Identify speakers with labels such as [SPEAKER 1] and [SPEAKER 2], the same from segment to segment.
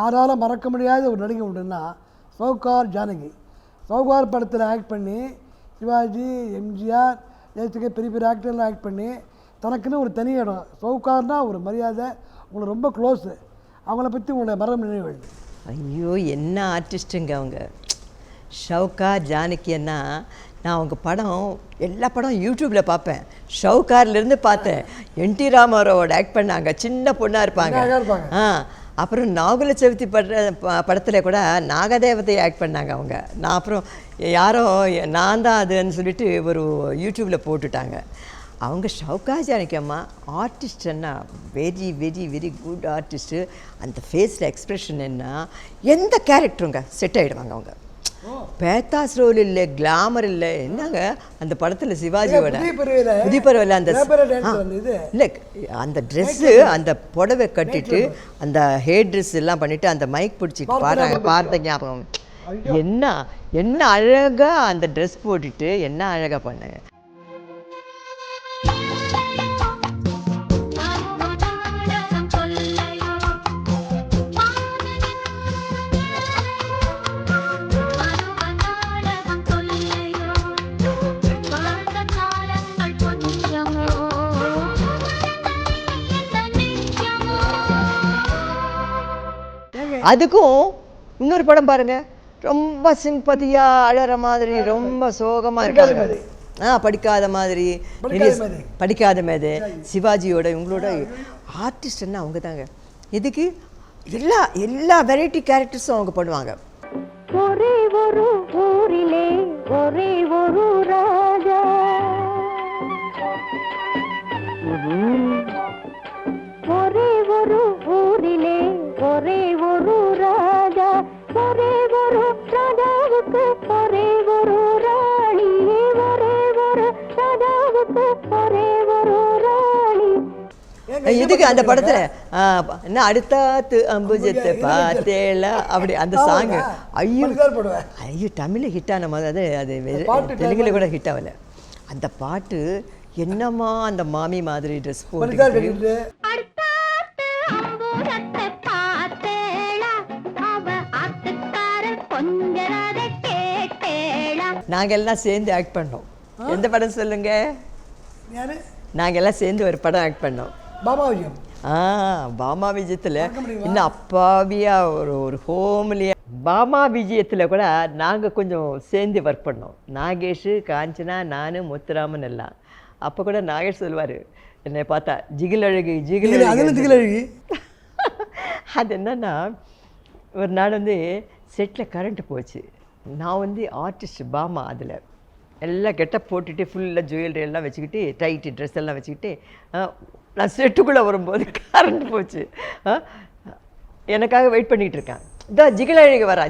[SPEAKER 1] யாராலும் மறக்க முடியாத ஒரு நடிகை உண்டுன்னா சவுகார் ஜானகி. சவுகார் படத்தில் ஆக்ட் பண்ணி சிவாஜி, எம்ஜிஆர், ஜெயசுகே பெரிய பெரிய ஆக்டர்லாம் ஆக்ட் பண்ணி தனக்குன்னு ஒரு தனி இடம். சவுகார்னால் ஒரு மரியாதை, உங்களுக்கு ரொம்ப க்ளோஸு. அவங்கள பற்றி உங்களுடைய மரணம் நினைவுகள்.
[SPEAKER 2] ஐயோ, என்ன ஆர்டிஸ்ட்டுங்க அவங்க. ஷவுகார் ஜானகின்னா நான் அவங்க படம் எல்லா படம் யூடியூப்பில் பார்ப்பேன். ஷவுகார்லேருந்து பார்த்தேன். என்டி ராமாராவோட ஆக்ட் பண்ணாங்க, சின்ன பொண்ணாக இருப்பாங்க. அப்புறம் நாகுல சவித்தி படத்தில் கூட நாகதேவதை ஆக்ட் பண்ணாங்க அவங்க. நான் அப்புறம் யாரோ நான் தான் அதுன்னு சொல்லிட்டு ஒரு யூடியூப்பில் போட்டுட்டாங்க. அவங்க ஷவுகார் ஜானகி அம்மா ஆர்டிஸ்ட்ன்னா very very very good artist. அந்த ஃபேஸில் எக்ஸ்ப்ரெஷன் என்ன, எந்த கேரக்டருங்க செட் ஆகிடுவாங்க அவங்க. பேத்தாஸ் ரோல் இல்லை, கிளாமர் இல்லை, என்னங்க அந்த படத்தில் சிவாஜியோட புதிய பருவத்தில் அந்த இல்லை அந்த ட்ரெஸ்ஸு, அந்த புடவை கட்டிட்டு அந்த ஹேர் ட்ரெஸ் எல்லாம் பண்ணிவிட்டு அந்த மைக் பிடிச்சி பாடுறாங்க, பார்த்த ஞாபகம். என்ன என்ன அழகாக அந்த ட்ரெஸ் போட்டுட்டு என்ன அழகாக பண்ணாங்க. அதுக்கும் இன்னொரு படம் பாருங்க, ரொம்ப சிம்பதியாக அழற மாதிரி, ரொம்ப சோகமாக இருக்காது. படிக்காத மாதிரி, படிக்காத மாதிரி சிவாஜியோட இவங்களோட ஆர்டிஸ்ட்னா அவங்க தாங்க. இதுக்கு எல்லா எல்லா வெரைட்டி கேரக்டர்ஸும் அவங்க பண்ணுவாங்க. ஒரே ஒரு ஊரிலே ஒரே ஒரு ராஜா, ஒரே ஒரு ஊரிலே ஒரே ஒரு ராஜா, ஒரே ஒரு ராஜாவுக்கு ஒரே ஒரு ராணி, ஒரே ஒரு ராஜாவுக்கு ஒரே ஒரு ராணி. இதுக்கு அந்த படத்துல என்ன அடுத்தாத்து அம்புஜத்தை பார்த்தேல அப்படி அந்த சாங். ஐயோ ஐயோ, தமிழில் ஹிட் ஆன மாதிரி அது தெலுங்குல கூட ஹிட் ஆகல. அந்த பாட்டு என்னம்மா அந்த மாமி மாதிரி ட்ரெஸ் போட்டு நாங்கள் எல்லாம் சேர்ந்து ஆக்ட் பண்ணோம். எந்த படம் சொல்லுங்க? நாங்கள் எல்லாம் சேர்ந்து ஒரு படம் ஆக்ட் பண்ணோம்.
[SPEAKER 1] பாமா விஜயம்.
[SPEAKER 2] பாமா விஜயத்தில் இன்னும் அப்பாவியா ஒரு ஹோம்லியா. பாமா விஜயத்தில் கூட நாங்கள் கொஞ்சம் சேர்ந்து ஒர்க் பண்ணோம். நாகேஷ், காஞ்சனா, நான், முத்துராமன் எல்லாம். அப்போ கூட நாகேஷ் சொல்லுவார் என்னை பார்த்தா, ஜிகிலழகு ஜிகிலழகு. அது என்னன்னா, ஒரு நாள் வந்து செட்டில் கரண்ட்டு போச்சு. நான் வந்து ஆர்டிஸ்ட் பாமா, அதில் எல்லாம் கெட்டப் போட்டுட்டு ஃபுல்லாக ஜுவல்லரி எல்லாம் வச்சுக்கிட்டு டைட்டு ட்ரெஸ் எல்லாம் வச்சுக்கிட்டு நான் செட்டுக்குள்ளே வரும்போது கரண்ட் போச்சு. எனக்காக வெயிட் பண்ணிகிட்டு இருக்கேன். இதான் ஜிகிலழகு வரா.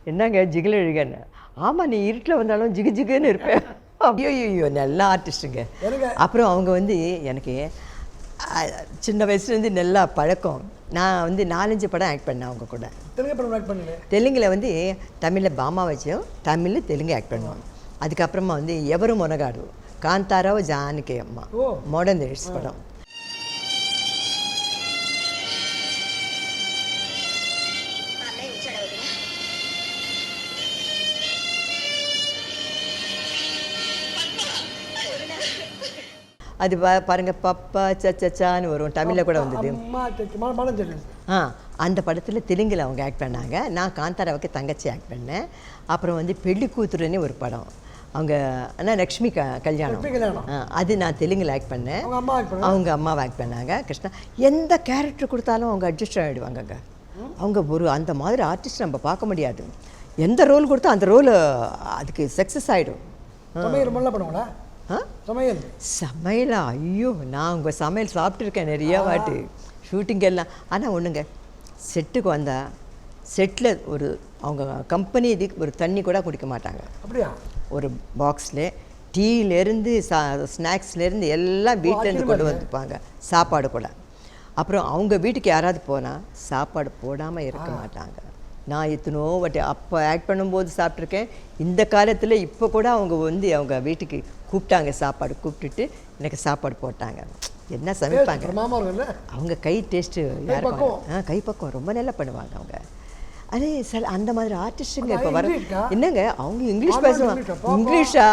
[SPEAKER 2] என்னங்க ஜிகிலழகன்னு? ஆமாம், நீ இருட்டில் வந்தாலும் ஜிகு ஜிகுன்னு இருப்பேன். ஐயோ நல்லா ஆர்டிஸ்ட்டுங்க. அப்புறம் அவங்க வந்து எனக்கு சின்ன வயசுலேருந்து நல்லா பழக்கம். நான் வந்து 4-5 படம் ஆக்ட் பண்ணேன் அவங்க கூட. தெலுங்கில் வந்து தமிழில் பாமா வச்சோம், தமிழில் தெலுங்கு ஆக்ட் பண்ணுவோம். அதுக்கப்புறமா வந்து எவரு முனகாடு, காந்தாராவ் ஜானகி அம்மா, மாடர்ன் லிரிக்ஸ் படம். அது பாருங்க, பப்பா சச்சான்னு வரும், தமிழில் கூட வந்தது. அந்த படத்தில் தெலுங்கில் அவங்க ஆக்ட் பண்ணாங்க. நான் காந்தாராவுக்கு தங்கச்சி ஆக்ட் பண்ணேன். அப்புறம் வந்து பெள்ளி கூத்துருன்னு ஒரு படம், அவங்க ஆனால் லக்ஷ்மி கல்யாணம், அது நான் தெலுங்கில் ஆக்ட் பண்ணேன். அவங்க அம்மாவை ஆக்ட் பண்ணாங்க. கிருஷ்ணா எந்த கேரக்டர் கொடுத்தாலும் அவங்க அட்ஜஸ்ட் ஆகிடுவாங்கங்க. அவங்க ஒரு அந்த மாதிரி ஆர்டிஸ்ட் நம்ம பார்க்க முடியாது. எந்த ரோல் கொடுத்தா அந்த ரோல் அதுக்கு சக்ஸஸ் ஆகிடும். சமையலா? ஐயோ, நான் உங்கள் சமையல் சாப்பிட்ருக்கேன் நிறையா வாட்டி, ஷூட்டிங் எல்லாம். ஆனால் ஒன்றுங்க, செட்டுக்கு வந்தால் செட்டில் ஒரு அவங்க கம்பெனி இதுக்கு ஒரு தண்ணி கூட குடிக்க மாட்டாங்க. அப்படியா? ஒரு பாக்ஸில் டீலேருந்து ஸ்நாக்ஸ்லேருந்து எல்லாம் வீட்டிலேருந்து கொண்டு வந்துப்பாங்க, சாப்பாடு கூட. அப்புறம் அவங்க வீட்டுக்கு யாராவது போனால் சாப்பாடு போடாமல் இருக்க மாட்டாங்க. நான் எத்தனோ வாட்டி அப்போ ஆக்ட் பண்ணும்போது சாப்பிட்ருக்கேன். இந்த காலத்தில் இப்போ கூட அவங்க வந்து அவங்க வீட்டுக்கு கூப்பிட்டாங்க, சாப்பாடு கூப்பிட்டுட்டு எனக்கு சாப்பாடு போட்டாங்க. என்ன சமைப்பாங்க,
[SPEAKER 1] பிரமாமா இருக்குல்ல
[SPEAKER 2] அவங்க கை டேஸ்ட்டு யாருக்கும் கைப்பக்கம் ரொம்ப நல்லா பண்ணுவாங்க அவங்க. அதே அந்த மாதிரி ஆர்டிஸ்ட்டுங்க இப்போ வர என்னங்க அவங்க இங்கிலீஷ் பேசுவாங்க. இங்கிலீஷா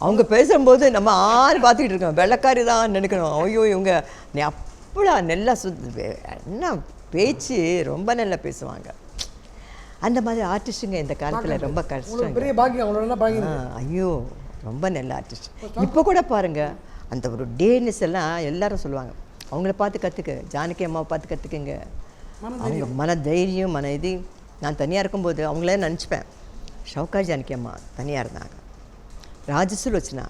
[SPEAKER 2] அவங்க பேசும்போது நம்ம ஆறு பார்த்துக்கிட்டு இருக்கோம், வெள்ளக்காரி தான் நினைக்கணும். ஐயோ இவங்க நீ அப்படா நல்லா என்ன பேச்சு ரொம்ப நல்லா பேசுவாங்க. அந்த மாதிரி ஆர்டிஸ்ட்டுங்க இந்த காலத்தில் ரொம்ப கஷ்டம்.
[SPEAKER 1] பெரிய பாக்கியம் அவங்களோட பாக்கியம்.
[SPEAKER 2] ஐயோ ரொம்ப நல்ல ஆர்டிஸ்ட். இப்போ கூட பாருங்கள் அந்த ஒரு டேனஸ் எல்லாம் எல்லாரும் சொல்லுவாங்க, அவங்கள பார்த்து கற்றுக்க, ஜானகி அம்மாவை பார்த்து கற்றுக்குங்க. அவங்க மன தைரியம் மன இது. நான் தனியாக இருக்கும்போது அவங்களே நினச்சிப்பேன், ஷவுகா ஜானகி அம்மா தனியாக இருந்தாங்க, ராஜசுலோச்சனா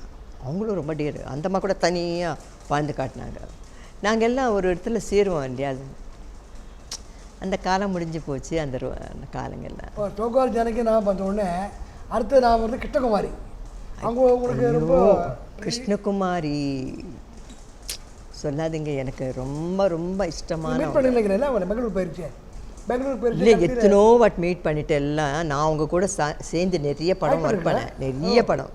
[SPEAKER 2] அவங்களும் ரொம்ப டேர், அந்த அம்மா கூட தனியாக வாழ்ந்து காட்டினாங்க. நாங்கள் எல்லாம் ஒரு இடத்துல சேருவோம் இல்லையா, அந்த காலம் முடிஞ்சு போச்சு. அந்த காலங்கள்லாம்
[SPEAKER 1] ஷவுகா ஜானகி நான் பார்த்த உடனே அடுத்து நான் வந்து கிருஷ்ணகுமாரி. அவங்க உங்களுக்கு ரொம்ப
[SPEAKER 2] கிருஷ்ணகுமாரி சொல்லாதீங்க, எனக்கு ரொம்ப ரொம்ப இஷ்டமான.
[SPEAKER 1] பெங்களூர் போயிருச்சு,
[SPEAKER 2] இல்லை எத்தனோ வாட் மீட் பண்ணிட்டு எல்லாம் நான் அவங்க கூட சேர்ந்து நிறைய படம் ஒர்க் பண்ணேன், நிறைய படம்.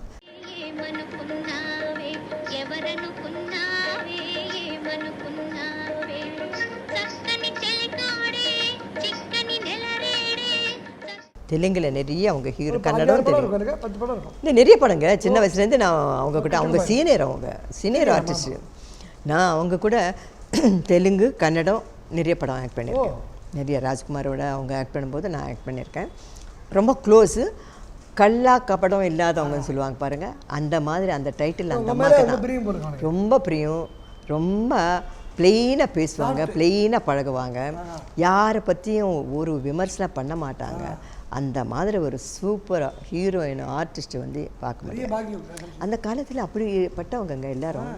[SPEAKER 2] தெலுங்குல நிறைய அவங்க ஹீரோ, கன்னடம் இல்லை நிறைய படங்க. சின்ன வயசுலேருந்து நான் அவங்க கூட, அவங்க சீனியர் ஆர்டிஸ்ட். நான் அவங்க கூட தெலுங்கு கன்னடம் நிறைய படம் ஆக்ட் பண்ணியிருக்கேன். நிறைய ராஜ்குமாரோட அவங்க ஆக்ட் பண்ணும்போது நான் ஆக்ட் பண்ணியிருக்கேன். ரொம்ப க்ளோஸு, கல்லா கபடம் இல்லாதவங்கன்னு சொல்லுவாங்க பாருங்கள், அந்த மாதிரி அந்த டைட்டில் அந்த மாதிரி தான். ரொம்ப பிரியம், ரொம்ப பிளெயினாக பேசுவாங்க, பிளெயினாக பழகுவாங்க, யாரை பற்றியும் ஒரு விமர்சனம் பண்ண மாட்டாங்க. அந்த மாதிரி ஒரு சூப்பர் ஹீரோயின் ஆர்டிஸ்ட் வந்து பார்க்க முடியும். அந்த காலத்தில் அப்படிப்பட்டவங்க எல்லாரும்.